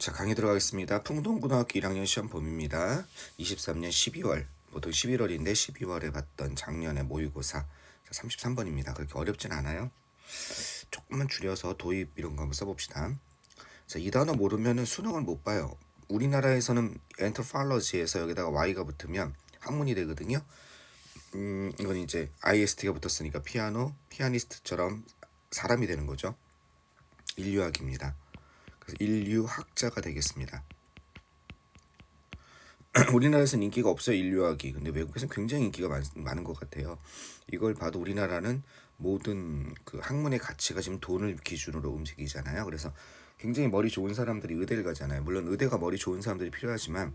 자, 강의 들어가겠습니다. 풍동고등학교 1학년 시험 봄입니다. 23년 12월, 보통 11월인데 12월에 봤던 작년의 모의고사. 자, 33번입니다. 그렇게 어렵진 않아요. 조금만 줄여서 도입 이런 거 한번 써봅시다. 자, 이 단어 모르면은 수능을 못 봐요. 우리나라에서는 anthropology에서 여기다가 y가 붙으면 학문이 되거든요. 이건 이제 ist가 붙었으니까 피아노, 피아니스트처럼 사람이 되는 거죠. 인류학입니다. 그래서 인류학자가 되겠습니다. 우리나라에서는 인기가 없어요, 인류학이. 근데 외국에서는 굉장히 인기가 많은 것 같아요. 이걸 봐도 우리나라는 모든 그 학문의 가치가 지금 돈을 기준으로 움직이잖아요. 그래서 굉장히 머리 좋은 사람들이 의대를 가잖아요. 물론 의대가 머리 좋은 사람들이 필요하지만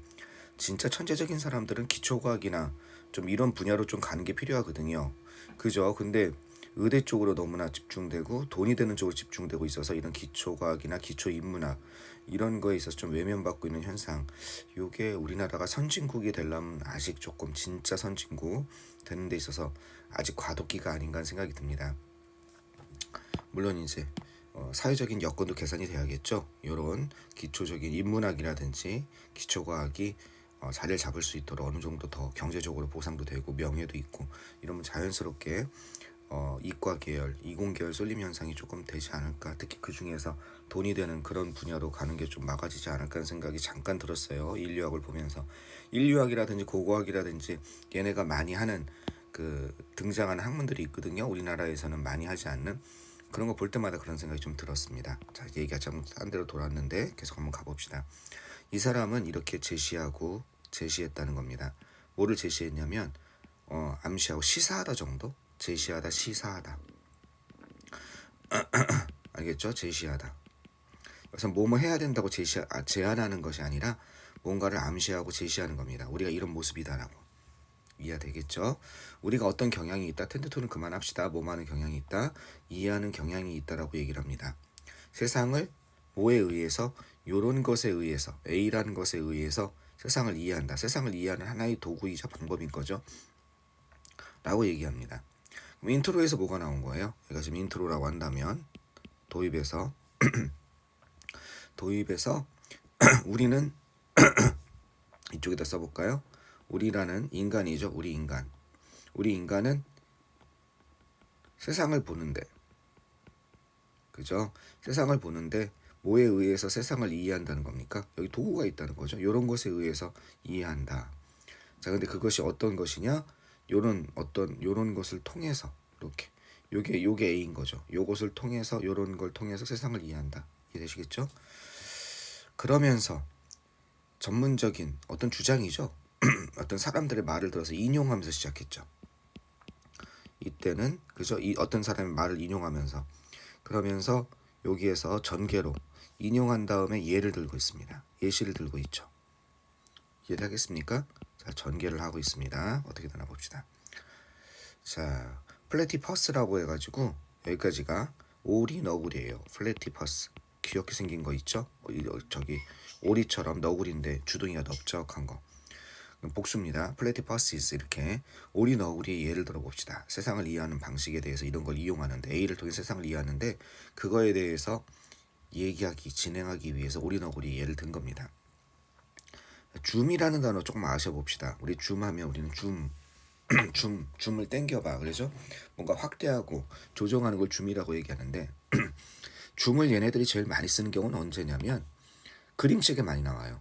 진짜 천재적인 사람들은 기초과학이나 좀 이런 분야로 좀 가는 게 필요하거든요. 그죠? 근데 의대 쪽으로 너무나 집중되고 돈이 되는 쪽으로 집중되고 있어서 이런 기초과학이나 기초인문학 이런 거에 있어서 좀 외면받고 있는 현상. 요게 우리나라가 선진국이 되려면 아직 조금 진짜 선진국 되는 데 있어서 아직 과도기가 아닌가 하는 생각이 듭니다. 물론 이제 사회적인 여건도 개선이 돼야겠죠. 이런 기초적인 인문학이라든지 기초과학이 자리를 잡을 수 있도록 어느 정도 더 경제적으로 보상도 되고 명예도 있고 이러면 자연스럽게 이과 계열, 이공 계열 쏠림 현상이 조금 되지 않을까. 특히 그 중에서 돈이 되는 그런 분야로 가는 게 좀 막아지지 않을까 하는 생각이 잠깐 들었어요. 인류학을 보면서 인류학이라든지 고고학이라든지 얘네가 많이 하는 그 등장하는 학문들이 있거든요. 우리나라에서는 많이 하지 않는 그런 거 볼 때마다 그런 생각이 좀 들었습니다. 자, 얘기가 좀 딴 데로 돌았는데 계속 한번 가봅시다. 이 사람은 이렇게 제시했다는 겁니다. 뭐를 제시했냐면 암시하고 시사하다 정도? 제시하다, 시사하다. 알겠죠? 제시하다. 그래서 뭐뭐 해야 된다고 제안하는 것이 아니라 뭔가를 암시하고 제시하는 겁니다. 우리가 이런 모습이다라고. 이해되겠죠? 우리가 어떤 경향이 있다. 텐트토는 그만합시다. 뭐하는 경향이 있다. 이해하는 경향이 있다라고 얘기를 합니다. 세상을 뭐에 의해서 요런 것에 의해서 A라는 것에 의해서 세상을 이해한다. 세상을 이해하는 하나의 도구이자 방법인 거죠. 라고 얘기합니다. 그럼 인트로에서 뭐가 나온 거예요? 얘가 지금 인트로라고 한다면 도입에서 우리는 이쪽에다 써볼까요? 우리라는 인간이죠. 우리 인간은 세상을 보는데 그죠? 세상을 보는데 뭐에 의해서 세상을 이해한다는 겁니까? 여기 도구가 있다는 거죠. 이런 것에 의해서 이해한다. 자, 근데 그것이 어떤 것이냐? 요런 것을 통해서 이렇게 요게 A인 거죠. 요것을 통해서 요런 걸 통해서 세상을 이해한다. 이해되시겠죠? 그러면서 전문적인 어떤 주장이죠. 어떤 사람들의 말을 들어서 인용하면서 시작했죠. 이때는 그죠? 이 어떤 사람의 말을 인용하면서 그러면서 여기에서 전개로 인용한 다음에 예를 들고 있습니다. 예시를 들고 있죠. 이해하겠습니까? 자, 전개를 하고 있습니다. 어떻게 되나 봅시다. 자, 플래티퍼스라고 해가지고 여기까지가 오리 너구리예요. 플래티퍼스 귀엽게 생긴 거 있죠? 저기 오리처럼 너구리인데 주둥이가 넓적한 거. 복수입니다. 플래티퍼시스 이렇게 오리 너구리의 예를 들어봅시다. 세상을 이해하는 방식에 대해서 이런 걸 이용하는데 A를 통해 세상을 이해하는데 그거에 대해서 진행하기 위해서 오리 너구리의 예를 든 겁니다. 줌이라는 단어 조금 아셔봅시다. 우리 줌하면 우리는 줌을 땡겨봐. 그래서 뭔가 확대하고 조정하는 걸 줌이라고 얘기하는데 줌을 얘네들이 제일 많이 쓰는 경우는 언제냐면 그림책에 많이 나와요.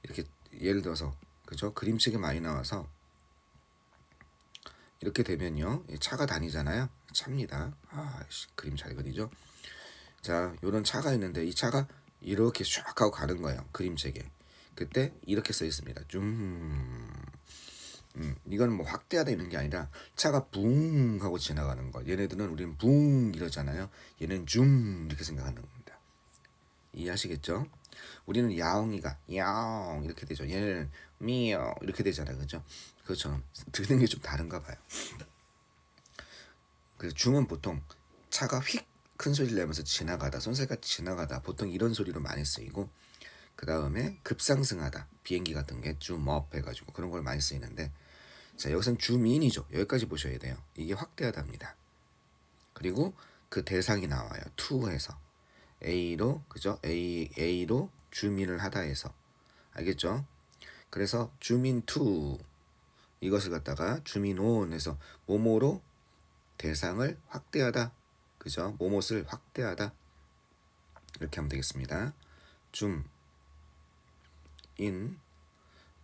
이렇게 예를 들어서 그죠? 그림책에 많이 나와서 이렇게 되면요. 차가 다니잖아요. 차입니다. 그림 잘 그리죠? 자, 요런 차가 있는데 이 차가 이렇게 쫙 하고 가는 거예요. 그림책에. 그때 이렇게 써 있습니다. 이건 뭐 확대하다 있는 게 아니라 차가 붕 하고 지나가는 거. 얘네들은 우리는 붕 이러잖아요. 얘는 줌 이렇게 생각하는 겁니다. 이해하시겠죠? 우리는 야옹이가 야옹 이렇게 되죠. 얘는 미어 이렇게 되잖아요. 그죠? 그것처럼 듣는 게 좀 다른가 봐요. 그래서 줌은 보통 차가 휙 큰 소리를 내면서 지나가다 손살같이 지나가다 보통 이런 소리로 많이 쓰이고 그 다음에 급상승하다 비행기 같은 게 줌업 해가지고 그런 걸 많이 쓰이는데 자 여기서는 줌인이죠. 여기까지 보셔야 돼요. 이게 확대하답니다. 그리고 그 대상이 나와요. to에서 A로 그죠? A로 줌인을 하다에서. 알겠죠? 그래서 줌인 to 이것을 갖다가 줌인 on해서 뭐뭐로 대상을 확대하다. 그죠? 뭐뭇을 확대하다. 이렇게 하면 되겠습니다. 줌인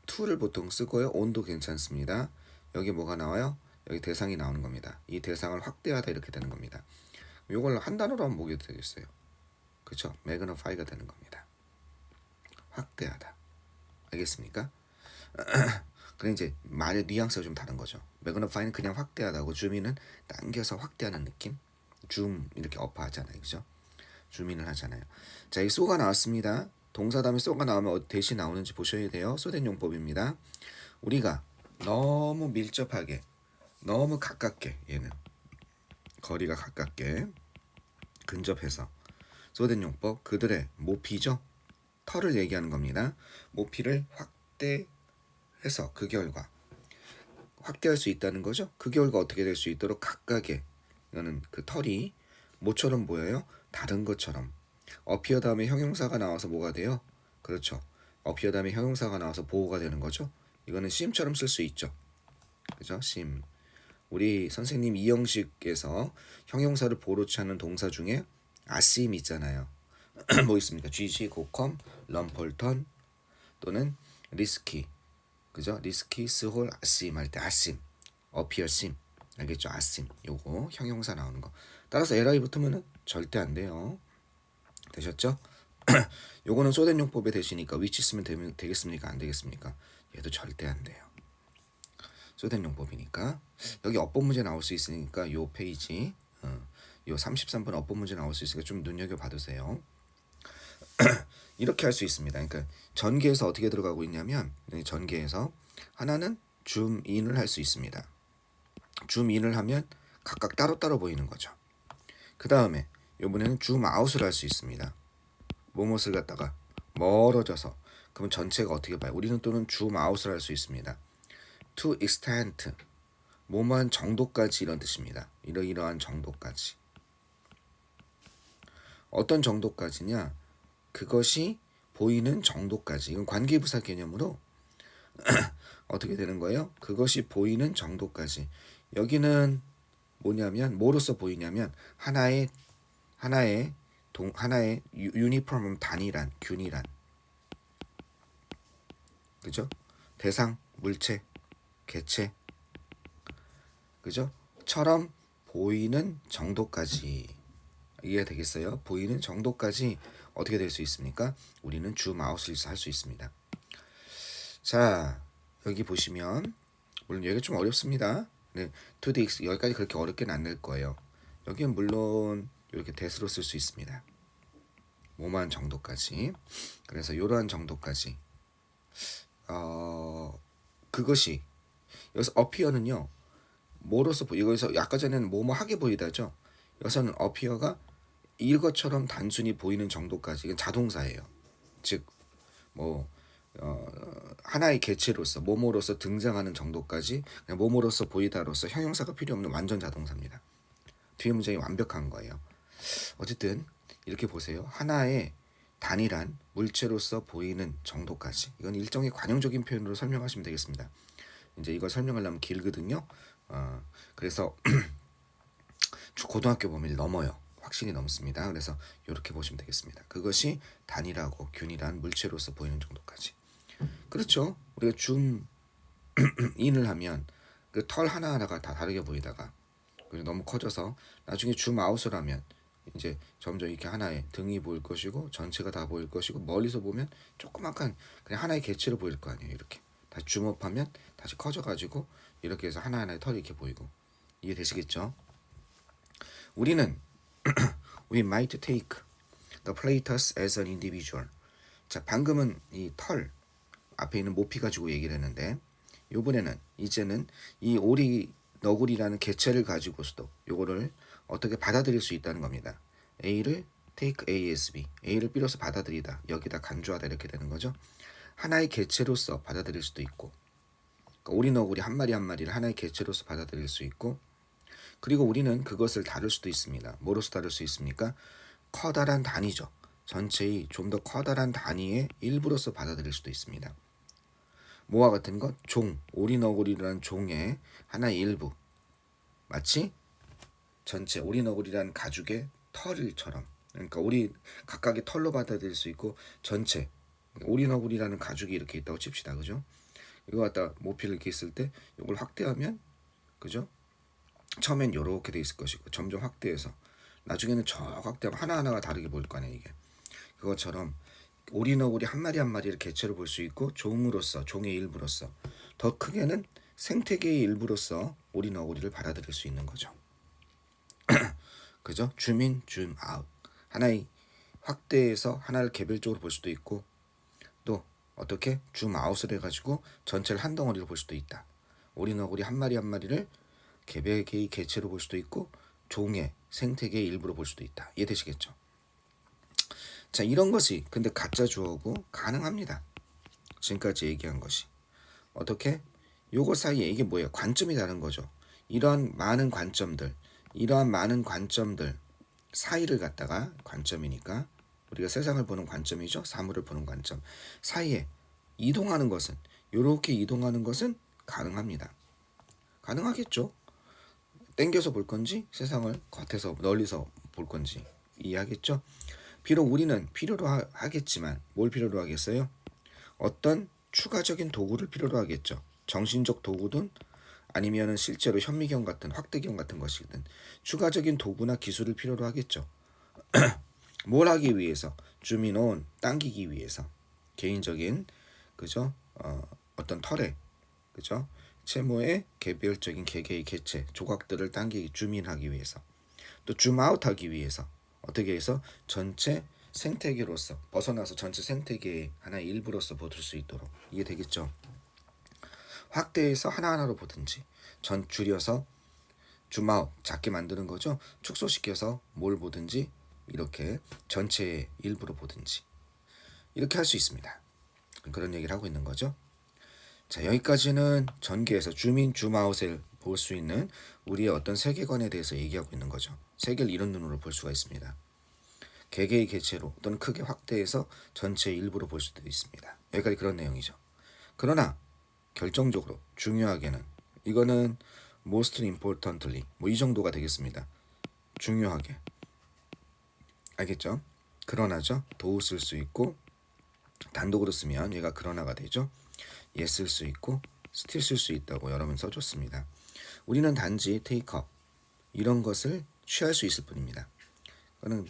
to를 보통 쓰고요. on도 괜찮습니다. 여기 뭐가 나와요? 여기 대상이 나오는 겁니다. 이 대상을 확대하다 이렇게 되는 겁니다. 이걸 한 단어로 하면 뭐가 되겠어요? 그렇죠? magnify가 되는 겁니다. 확대하다. 알겠습니까? 그래 이제 말의 뉘앙스가 좀 다른 거죠. magnify는 그냥 확대하다고 줌인은 당겨서 확대하는 느낌. 줌 이렇게 어퍼하잖아요, 그죠? 줌인을 하잖아요. 자, 이 so가 나왔습니다. 동사 다음에 so가 나오면 대시 나오는지 보셔야 돼요. 소된 용법입니다. 우리가 너무 밀접하게, 너무 가깝게 얘는 거리가 가깝게 근접해서 소된 용법 그들의 모피죠. 털을 얘기하는 겁니다. 모피를 확대해서 그 결과 확대할 수 있다는 거죠. 그 결과 어떻게 될 수 있도록 각각의 이거는 그 털이 뭐처럼 보여요? 다른 것처럼. appear 다음에 형용사가 나와서 뭐가 돼요? 그렇죠. appear 다음에 형용사가 나와서 보호가 되는 거죠. 이거는 seem처럼 쓸 수 있죠. 그죠? seem. 우리 선생님 이형식에서 형용사를 보로 찾는 동사 중에 aseem 있잖아요. 뭐 있습니까? GG, 고컴, 럼폴턴 또는 리스키. 그죠? 리스키, 스홀, aseem 할 때 aseem, appear, seem. 알겠죠? aseem. 요거 형용사 나오는 거. 따라서 li 붙으면은 절대 안 돼요. 되셨죠? 요거는 소된 용법에 되시니까 위치 쓰면 되겠습니까? 안 되겠습니까? 얘도 절대 안 돼요. 소된 용법이니까. 여기 어법 문제 나올 수 있으니까 요 페이지 요 33번 어법 문제 나올 수 있으니까 좀 눈여겨 봐두세요. 이렇게 할 수 있습니다. 그러니까 전개에서 어떻게 들어가고 있냐면 전개에서 하나는 줌인을 할 수 있습니다. 줌인을 하면 각각 따로따로 보이는 거죠. 그 다음에 이번에는 줌아웃을 할 수 있습니다. 뭐뭇을 갖다가 멀어져서 그러면 전체가 어떻게 봐요? 우리는 또는 줌아웃을 할 수 있습니다. to extent 뭐뭐한 정도까지 이런 뜻입니다. 이러이러한 정도까지. 어떤 정도까지냐? 그것이 보이는 정도까지. 이건 관계부사 개념으로 어떻게 되는 거예요? 그것이 보이는 정도까지. 여기는 뭐냐면 뭐로서 보이냐면 하나의 유니폼 단일한 균일한 그죠? 대상 물체 개체 그죠? 처럼 보이는 정도까지 이해가 되겠어요? 보이는 정도까지 어떻게 될 수 있습니까? 우리는 줌아웃을 할 수 있습니다. 자, 여기 보시면 물론 여기가 좀 어렵습니다. 네, to the x 여기까지 그렇게 어렵게는 안 낼 거예요. 여기는 물론 이렇게 대수로 쓸 수 있습니다. 뭐만 정도까지. 그래서 이러한 정도까지. 그것이 여기서 appear는요. 뭐로서 여기서 아까 전에는 뭐뭐 하게 보이다죠. 여기서는 appear가 이것처럼 단순히 보이는 정도까지. 이건 자동사예요. 즉 뭐 하나의 개체로서 뭐뭐로서 등장하는 정도까지 그냥 뭐뭐로서 보이다로서 형용사가 필요 없는 완전 자동사입니다. 뒤에 문장이 완벽한 거예요. 어쨌든 이렇게 보세요. 하나의 단일한 물체로서 보이는 정도까지. 이건 일종의 관용적인 표현으로 설명하시면 되겠습니다. 이제 이걸 설명하려면 길거든요. 그래서 고등학교 범위를 넘어요. 확실히 넘습니다. 그래서 이렇게 보시면 되겠습니다. 그것이 단일하고 균일한 물체로서 보이는 정도까지. 그렇죠. 우리가 줌인을 하면 그 털 하나하나가 다 다르게 보이다가 너무 커져서 나중에 줌아웃을 하면 이제 점점 이렇게 하나의 등이 보일 것이고 전체가 다 보일 것이고 멀리서 보면 조그맣한 그냥 하나의 개체로 보일 거 아니에요. 이렇게 다시 줌업하면 다시 커져가지고 이렇게 해서 하나하나의 털이 이렇게 보이고 이해되시겠죠? 우리는 We might take the Platus as an individual. 자, 방금은 이 털 앞에 있는 모피 가지고 얘기를 했는데 이번에는 이제는 이 오리 너구리라는 개체를 가지고서도 요거를 어떻게 받아들일 수 있다는 겁니다. A를 take A as B, A를 B로서 받아들이다, 여기다 간주하다 이렇게 되는 거죠. 하나의 개체로서 받아들일 수도 있고 그러니까 오리 너구리 한 마리 한 마리를 하나의 개체로서 받아들일 수 있고 그리고 우리는 그것을 다룰 수도 있습니다. 뭐로서 다룰 수 있습니까? 커다란 단위죠. 전체의 좀 더 커다란 단위의 일부로서 받아들일 수도 있습니다. 뭐와 같은 것? 종, 오리너구리라는 종의 하나의 일부. 마치 전체 오리너구리라는 가죽의 털처럼. 그러니까 우리 각각의 털로 받아들일 수 있고 전체 오리너구리라는 가죽이 이렇게 있다고 칩시다. 그죠? 이거 갖다 모피를 이렇게 있을 때 이걸 확대하면 그죠? 처음엔 이렇게 돼 있을 것이고 점점 확대해서 나중에는 저 확대하면 하나하나가 다르게 보일 거 아니에요. 이게 그것처럼 오리너구리 한 마리 한 마리를 개체로 볼 수 있고 종으로서 종의 일부로서 더 크게는 생태계의 일부로서 오리너구리를 받아들일 수 있는 거죠. 그죠? 줌인, 줌아웃. 하나의 확대해서 하나를 개별적으로 볼 수도 있고 또 어떻게 줌아웃을 해가지고 전체를 한 덩어리로 볼 수도 있다. 오리너구리 한 마리 한 마리를 개별계의 개체로 볼 수도 있고 종의 생태계의 일부로 볼 수도 있다. 이해되시겠죠? 자, 이런 것이 근데 가짜 주어고 가능합니다. 지금까지 얘기한 것이 어떻게? 요거 사이에 이게 뭐예요? 관점이 다른 거죠. 이러한 많은 관점들 사이를 갖다가 관점이니까 우리가 세상을 보는 관점이죠. 사물을 보는 관점 사이에 이동하는 것은 이렇게 이동하는 것은 가능합니다. 가능하겠죠. 땡겨서 볼 건지 세상을 겉에서 널리서 볼 건지 이해하겠죠. 비록 우리는 필요로 하겠지만 뭘 필요로 하겠어요? 어떤 추가적인 도구를 필요로 하겠죠. 정신적 도구든 아니면은 실제로 현미경 같은 확대경 같은 것이든 추가적인 도구나 기술을 필요로 하겠죠. 뭘 하기 위해서? 줌인온 당기기 위해서 개인적인 그죠? 어떤 털에 그죠? 채모의 개별적인 개개의 개체 조각들을 당기기 줌인하기 위해서 또 줌아웃하기 위해서 어떻게 해서 전체 생태계로서 벗어나서 전체 생태계의 하나의 일부로서 보실 수 있도록 이해되겠죠? 확대해서 하나하나로 보든지 전 줄여서 줌아웃 작게 만드는 거죠. 축소시켜서 뭘 보든지 이렇게 전체의 일부로 보든지 이렇게 할 수 있습니다. 그런 얘기를 하고 있는 거죠. 자, 여기까지는 전개에서 줌인 줌아웃을 볼 수 있는 우리의 어떤 세계관에 대해서 얘기하고 있는 거죠. 세계를 이런 눈으로 볼 수가 있습니다. 개개의 개체로 또는 크게 확대해서 전체의 일부로 볼 수도 있습니다. 여기까지 그런 내용이죠. 그러나 결정적으로 중요하게는 이거는 most importantly 뭐 이 정도가 되겠습니다. 중요하게 알겠죠? 그러나죠. 도우 쓸 수 있고 단독으로 쓰면 얘가 그러나가 되죠. 예 쓸 수 있고 still 쓸 수 있다고 여러 번 써줬습니다. 우리는 단지 take up 이런 것을 취할 수 있을 뿐입니다. 그거는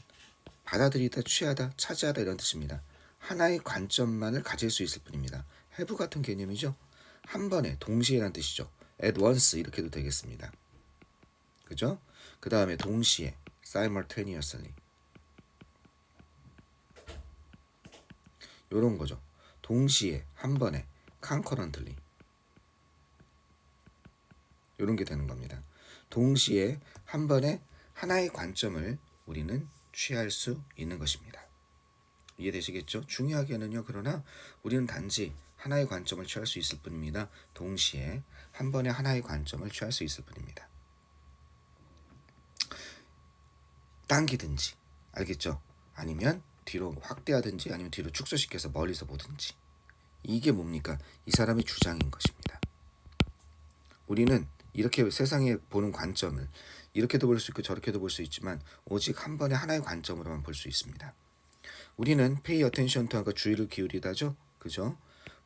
받아들이다, 취하다, 차지하다 이런 뜻입니다. 하나의 관점만을 가질 수 있을 뿐입니다. have 같은 개념이죠. 한 번에 동시에란 뜻이죠. at once 이렇게도 되겠습니다. 그죠? 그 다음에 동시에 simultaneously 요런 거죠. 동시에 한 번에 concurrently 요런 게 되는 겁니다. 동시에 한 번에 하나의 관점을 우리는 취할 수 있는 것입니다. 이해되시겠죠? 중요하게는요. 그러나 우리는 단지 하나의 관점을 취할 수 있을 뿐입니다. 동시에 한 번에 하나의 관점을 취할 수 있을 뿐입니다. 당기든지 알겠죠? 아니면 뒤로 확대하든지 아니면 뒤로 축소시켜서 멀리서 보든지 이게 뭡니까? 이 사람의 주장인 것입니다. 우리는 이렇게 세상에 보는 관점을 이렇게도 볼 수 있고 저렇게도 볼 수 있지만 오직 한 번에 하나의 관점으로만 볼 수 있습니다. 우리는 pay attention to가 주의를 기울이다죠. 그죠?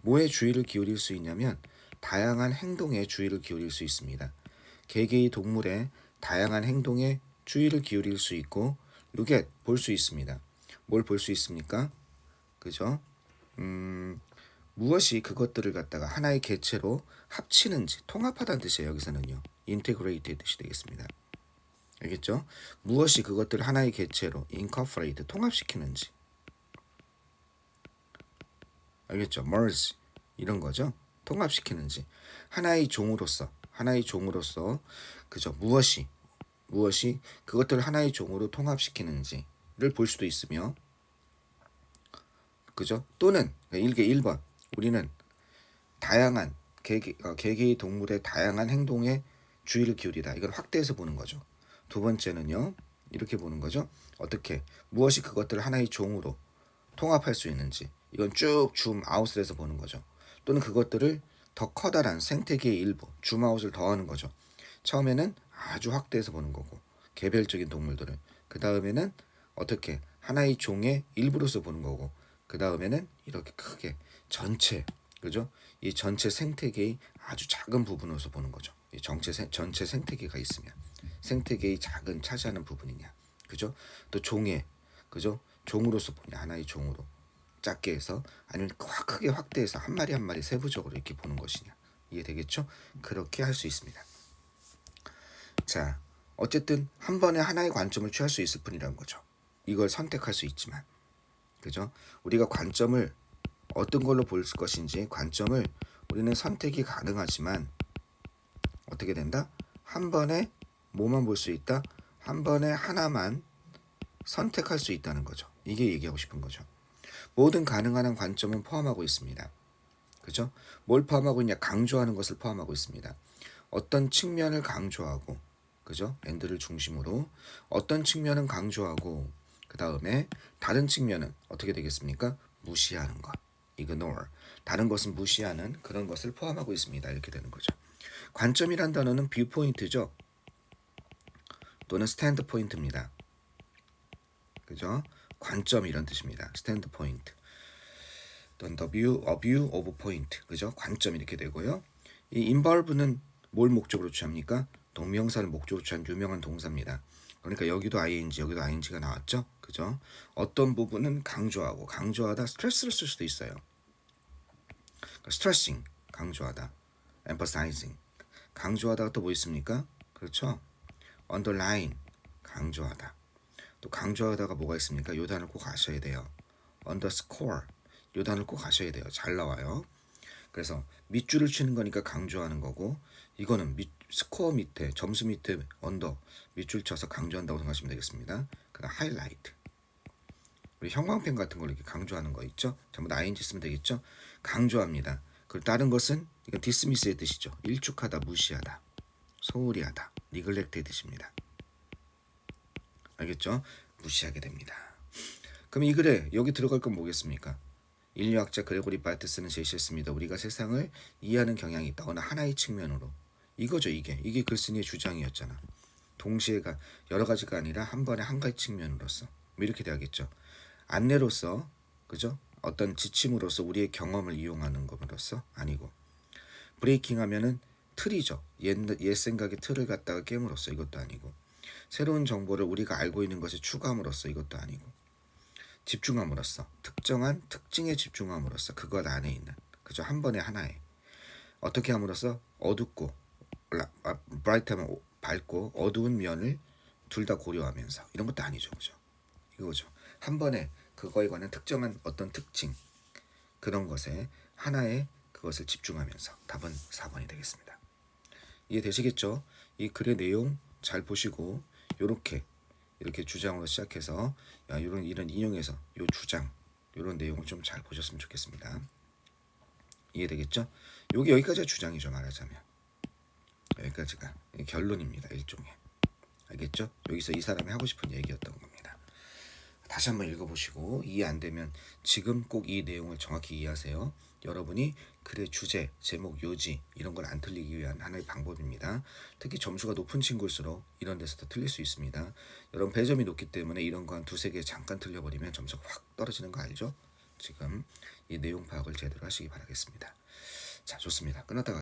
뭐에 주의를 기울일 수 있냐면 다양한 행동에 주의를 기울일 수 있습니다. 개개의 동물의 다양한 행동에 주의를 기울일 수 있고 look at 볼 수 있습니다. 뭘 볼 수 있습니까? 그죠? 무엇이 그것들을 갖다가 하나의 개체로 합치는지 통합하다는 뜻이에요. 여기서는요. integrate의 뜻이 되겠습니다. 알겠죠? 무엇이 그것들을 하나의 개체로 incorporate 통합시키는지 알겠죠? merge 이런 거죠. 통합시키는지 하나의 종으로서 그죠? 무엇이 그것들을 하나의 종으로 통합시키는지를 볼 수도 있으며 그죠? 또는 일개 1번 우리는 다양한 개개의 동물의 다양한 행동에 주의를 기울이다. 이걸 확대해서 보는 거죠. 두 번째는요. 이렇게 보는 거죠. 어떻게 무엇이 그것들을 하나의 종으로 통합할 수 있는지 이건 쭉 줌 아웃을 해서 보는 거죠. 또는 그것들을 더 커다란 생태계의 일부 줌 아웃을 더하는 거죠. 처음에는 아주 확대해서 보는 거고 개별적인 동물들을 그 다음에는 어떻게 하나의 종의 일부로서 보는 거고 그 다음에는 이렇게 크게 전체 그죠? 이 전체 생태계의 아주 작은 부분으로서 보는 거죠. 이 전체 생태계가 있으면 생태계의 작은 차지하는 부분이냐 그죠? 또 종의 그죠? 종으로서 보냐 하나의 종으로 작게 해서 아니면 크게 확대해서 한 마리 한 마리 세부적으로 이렇게 보는 것이냐 이해되겠죠? 그렇게 할 수 있습니다. 자 어쨌든 한 번에 하나의 관점을 취할 수 있을 뿐이라는 거죠. 이걸 선택할 수 있지만 그죠? 우리가 관점을 어떤 걸로 볼 것인지 관점을 우리는 선택이 가능하지만 어떻게 된다? 한 번에 뭐만 볼 수 있다? 한 번에 하나만 선택할 수 있다는 거죠. 이게 얘기하고 싶은 거죠. 모든 가능한 관점은 포함하고 있습니다. 그죠? 뭘 포함하고 있냐? 강조하는 것을 포함하고 있습니다. 어떤 측면을 강조하고 그죠? 엔드를 중심으로 어떤 측면은 강조하고 그 다음에 다른 측면은 어떻게 되겠습니까? 무시하는 것. ignore. 다른 것은 무시하는 그런 것을 포함하고 있습니다. 이렇게 되는 거죠. 관점이란 단어는 뷰포인트죠. 또는 스탠드 포인트입니다. 그죠? 관점 이런 뜻입니다. 스탠드 포인트. 또는 the view, a view of point. 그죠? 관점 이렇게 되고요. 이 involve는 뭘 목적으로 취합니까? 동명사를 목적으로 취한 유명한 동사입니다. 그러니까 여기도 ing가 나왔죠. 그죠? 어떤 부분은 강조하고 강조하다 스트레스를 쓸 수도 있어요. stressing 강조하다, emphasizing 강조하다가 또 뭐 있습니까? 그렇죠? underline 강조하다. 또 강조하다가 뭐가 있습니까? 요 단을 꼭 아셔야 돼요. underscore 요 단을 꼭 아셔야 돼요. 잘 나와요. 그래서 밑줄을 치는 거니까 강조하는 거고 이거는 스코어 밑에 점수 밑에 언더 밑줄 쳐서 강조한다고 생각하시면 되겠습니다. 그다음 하이라이트 우리 형광펜 같은 걸 이렇게 강조하는 거 있죠? 전부 다 ing 쓰면 되겠죠? 강조합니다. 그리고 다른 것은 이건 dismiss의 뜻이죠. 일축하다, 무시하다, 소홀히 하다, neglect의 뜻입니다. 알겠죠? 무시하게 됩니다. 그럼 이 글에 여기 들어갈 건 뭐겠습니까? 인류학자 그레고리 바르트스는 제시했습니다. 우리가 세상을 이해하는 경향이 있다. 어느 하나의 측면으로. 이거죠. 이게 글쓴이의 주장이었잖아. 동시에가 여러 가지가 아니라 한 번에 한 가지 측면으로서 뭐 이렇게 돼야겠죠. 안내로서 그죠? 어떤 지침으로서 우리의 경험을 이용하는 것으로서 아니고 브레이킹 하면은 틀이죠. 옛 생각의 틀을 갖다가 깨물었어. 이것도 아니고 새로운 정보를 우리가 알고 있는 것에 추가함으로써 이것도 아니고 집중함으로써 특정한 특징에 집중함으로써 그것 안에 있는 그죠? 한 번에 하나에 어떻게 함으로써 어둡고 브라이트하면 밝고 어두운 면을 둘 다 고려하면서 이런 것도 아니죠. 그죠? 이거죠. 한 번에 그거에 관한 특정한 어떤 특징 그런 것에 하나에 그것을 집중하면서 답은 4번이 되겠습니다. 이해되시겠죠? 이 글의 내용 잘 보시고 이렇게 주장으로 시작해서 이런 인용해서 요 주장 이런 내용을 좀 잘 보셨으면 좋겠습니다. 이해되겠죠? 여기까지가 주장이죠. 말하자면 여기까지가 결론입니다. 일종의 알겠죠? 여기서 이 사람이 하고 싶은 얘기였던 겁니다. 다시 한번 읽어보시고 이해 안 되면 지금 꼭 이 내용을 정확히 이해하세요. 여러분이 글의 주제, 제목, 요지 이런 걸 안 틀리기 위한 하나의 방법입니다. 특히 점수가 높은 친구일수록 이런 데서 더 틀릴 수 있습니다. 여러분 배점이 높기 때문에 이런 거 한 두세 개 잠깐 틀려버리면 점수가 확 떨어지는 거 알죠? 지금 이 내용 파악을 제대로 하시기 바라겠습니다. 자, 좋습니다. 끝났다가